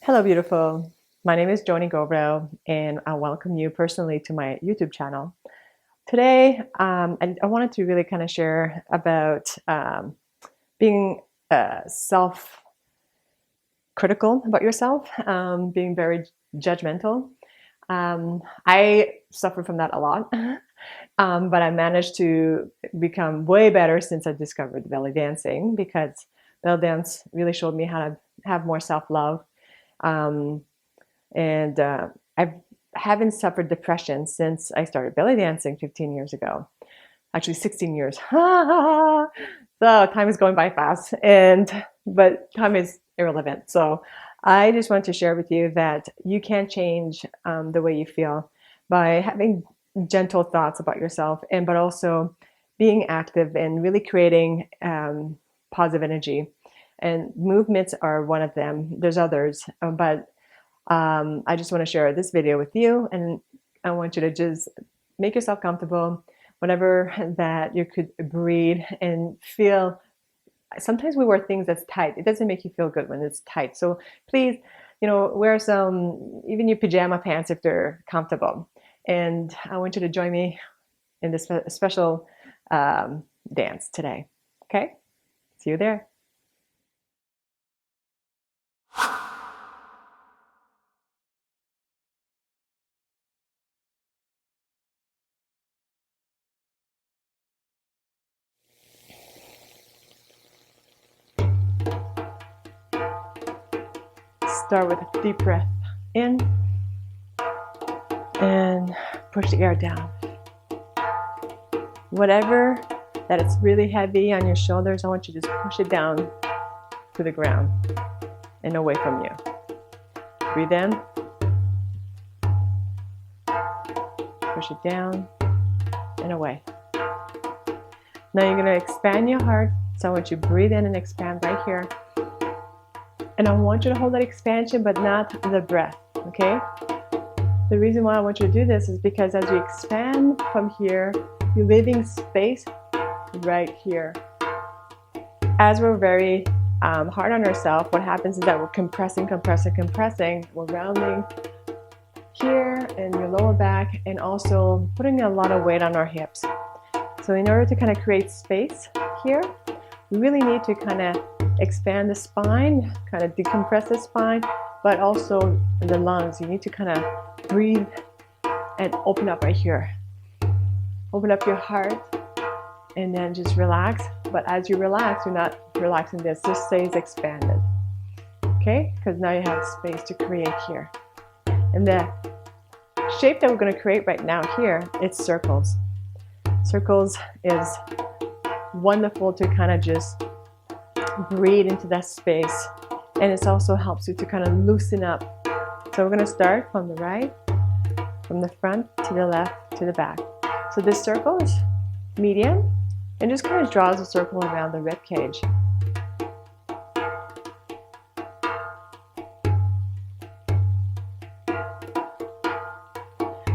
Hello, beautiful. My name is Joany and I welcome you personally to my YouTube channel. Today, I wanted to really kind of share about being self-critical about yourself, being very judgmental. I suffer from that a lot, but I managed to become way better since I discovered belly dancing because belly dance really showed me how to have more self-love. Um, and I haven't suffered depression since I started belly dancing 15 years ago. Actually, 16 years. So time is going by fast, but time is irrelevant. So I just want to share with you that you can change the way you feel by having gentle thoughts about yourself, but also being active and really creating positive energy. And movements are one of them. There's others, but I just want to share this video with you, and I want you to just make yourself comfortable, whatever that you could breathe and feel. Sometimes we wear things that's tight. It doesn't make you feel good when it's tight. So please, wear some, even your pajama pants if they're comfortable. And I want you to join me in this special dance today. Okay? See you there. Start with a deep breath in and push the air down. Whatever that it's really heavy on your shoulders, I want you to just push it down to the ground and away from you. Breathe in, push it down and away. Now you're going to expand your heart. So I want you to breathe in and expand right here. And I want you to hold that expansion, but not the breath, okay? The reason why I want you to do this is because as you expand from here, you're leaving space right here. As we're very hard on ourselves, what happens is that we're compressing. We're rounding here in your lower back and also putting a lot of weight on our hips. So in order to kind of create space here, we really need to kind of expand the spine, kind of decompress the spine, but also the lungs. You need to kind of breathe and open up right here. Open up your heart and then just relax. But as you relax, you're not relaxing this, just stays expanded. Okay? Because now you have space to create here. And the shape that we're going to create right now here, it's circles. Circles is wonderful to kind of just breathe into that space, and it also helps you to kind of loosen up. So we're going to start from the right, from the front to the left to the back. So this circle is medium and just kind of draws a circle around the rib cage.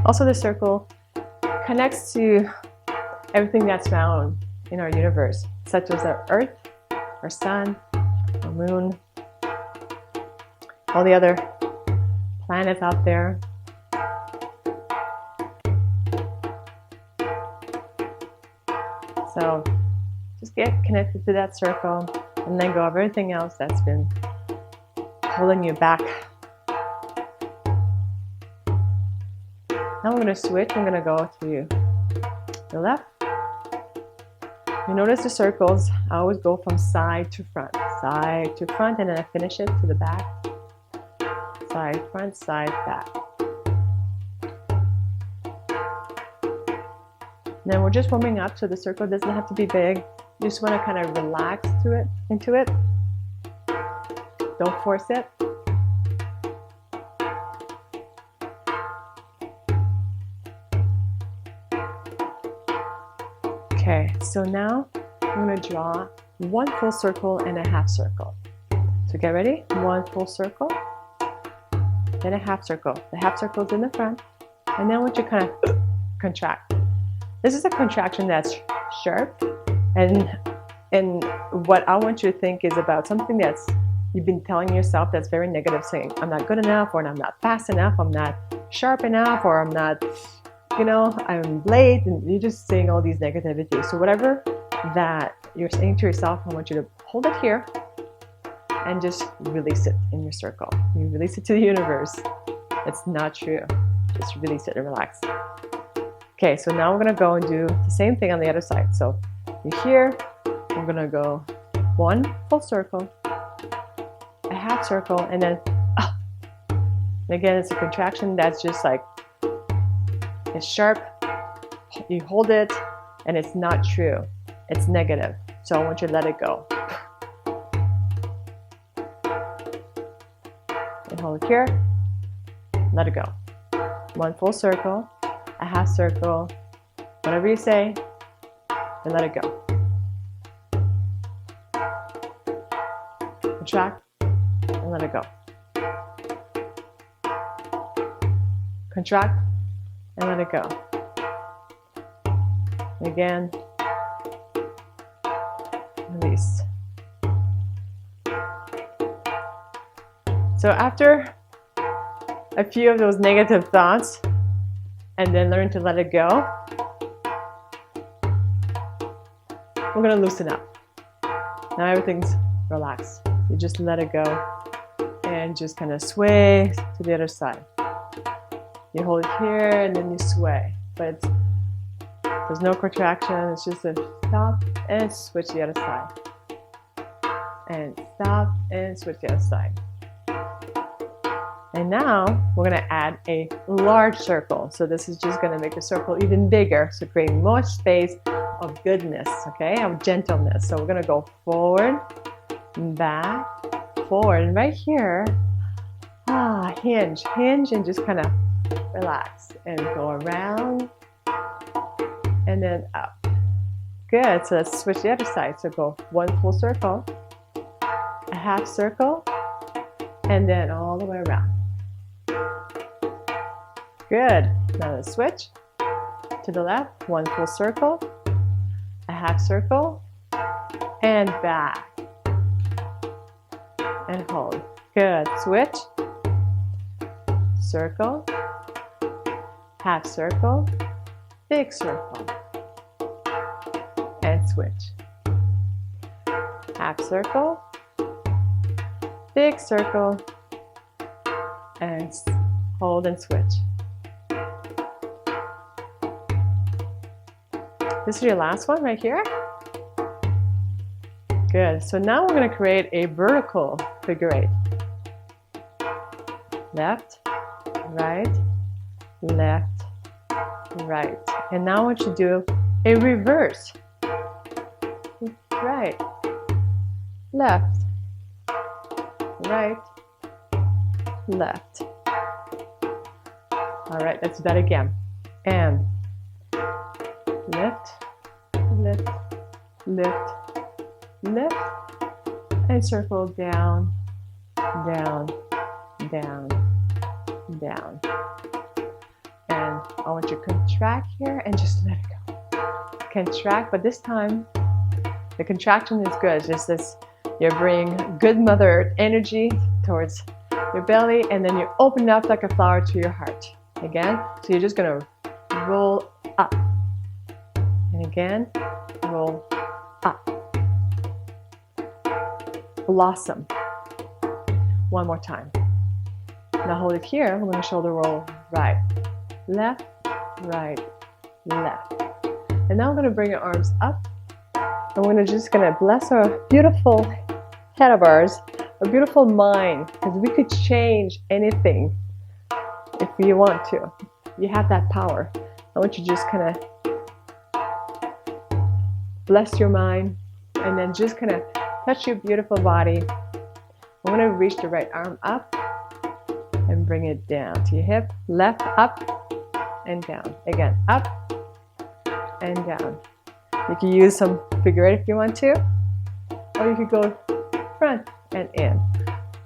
Also, the circle connects to everything that's found in our universe, such as our earth, our sun, our moon, all the other planets out there. So just get connected to that circle and then go over everything else that's been holding you back. Now I'm going to switch. I'm going to go to the left. You notice the circles, I always go from side to front, and then I finish it to the back, side, front, side, back. Then we're just warming up, so the circle doesn't have to be big. You just want to kind of relax into it. Don't force it. Okay, so now I'm going to draw one full circle and a half circle. So get ready, one full circle, then a half circle. The half circle is in the front, and then I want you to kind of contract. This is a contraction that's sharp, and what I want you to think is about something that's you've been telling yourself that's very negative, saying, I'm not good enough, or I'm not fast enough, I'm not sharp enough, or I'm not, I'm late, and you're just saying all these negativity. So whatever that you're saying to yourself, I want you to hold it here and just release it in your circle. You release it to the universe. It's not true. Just release it and relax. Okay, so now we're gonna go and do the same thing on the other side. So you're here, we're gonna go one full circle, a half circle, and then up. And again, it's a contraction that's just like, it's sharp, you hold it, and it's not true. It's negative. So I want you to let it go. And hold it here, let it go. One full circle, a half circle, whatever you say, and let it go. Contract and let it go. Contract and let it go. Again, release. So after a few of those negative thoughts, and then learn to let it go, we're going to loosen up. Now everything's relaxed. You just let it go and just kind of sway to the other side. You hold it here and then you sway, but there's no contraction. It's just a stop and switch the other side, and stop and switch the other side. And now we're going to add a large circle. So this is just going to make the circle even bigger. So creating more space of goodness, okay, of gentleness. So we're going to go forward, back, forward, and right here, hinge, and just kind of relax and go around and then up. Good. So let's switch the other side. So go one full circle, a half circle, and then all the way around. Good. Now let's switch to the left. One full circle, a half circle, and back. And hold. Good. Switch. Circle, half circle, big circle, and switch. Half circle, big circle, and hold and switch. This is your last one right here. Good. So now we're going to create a vertical figure eight. Left, right, left, right. And now I want you to do a reverse. Right, left, right, left. All right, let's do that again. And lift, lift, lift, lift, and circle down, down, down, down. And I want you to contract here and just let it go. Contract, but this time the contraction is good. Just this, you bring good Mother energy towards your belly, and then you open up like a flower to your heart. Again, so you're just gonna roll up. And again, roll up. Blossom. One more time. Now hold it here. We're going to shoulder roll right, left, right, left. And now we're going to bring our arms up. And we're just going to bless our beautiful head of ours, our beautiful mind, because we could change anything if you want to. You have that power. I want you to just kind of bless your mind and then just kind of touch your beautiful body. I'm going to reach the right arm up and bring it down to your hip. Left, up, and down. Again, up and down. You can use some figure eight if you want to, or you could go front and in,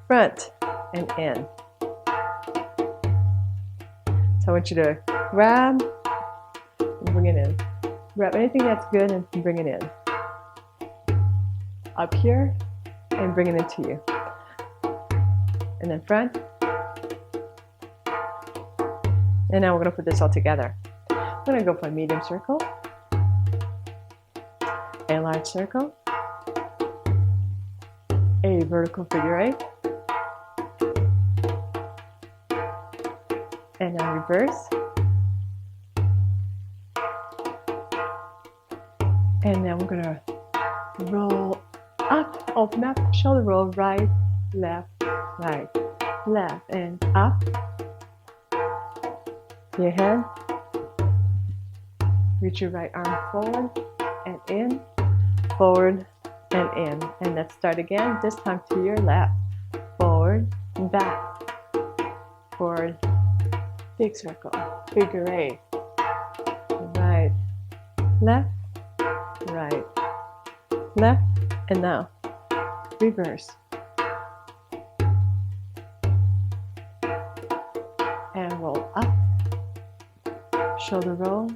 front and in. So I want you to grab and bring it in. Grab anything that's good and bring it in. Up here and bring it into you. and then front. And now we're going to put this all together. I'm going to go for a medium circle, a large circle, a vertical figure eight, and now reverse. And then we're going to roll up, open up, shoulder roll, right, left, and up. Your head. Reach your right arm forward and in, forward and in. And let's start again, this time to your left. Forward, back, forward, big circle, figure eight. Right, left, right, left, and now reverse. And roll up, shoulder roll,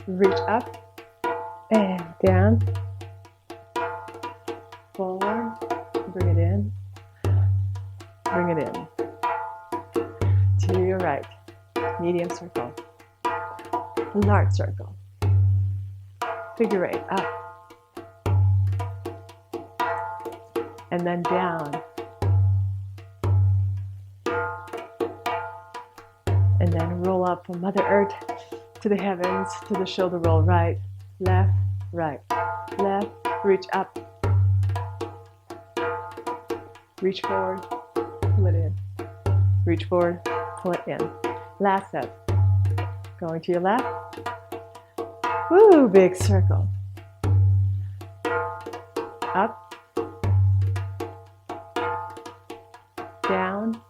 reach up and down, forward, bring it in, to your right, medium circle, large circle, figure eight, up, and then down, and then roll up from Mother Earth to the heavens, to the shoulder roll, right, left, reach up, reach forward, pull it in, reach forward, pull it in. Last set, going to your left, woo, big circle, up, down,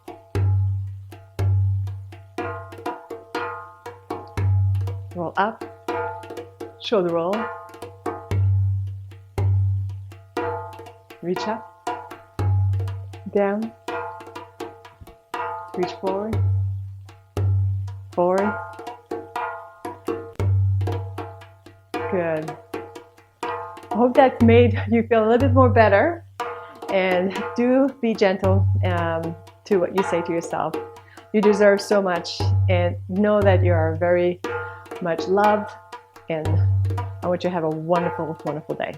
roll up, shoulder roll, reach up, down, reach forward, good. I hope that made you feel a little bit more better, and do be gentle to what you say to yourself. You deserve so much, and know that you are very much loved, and I want you to have a wonderful, wonderful day.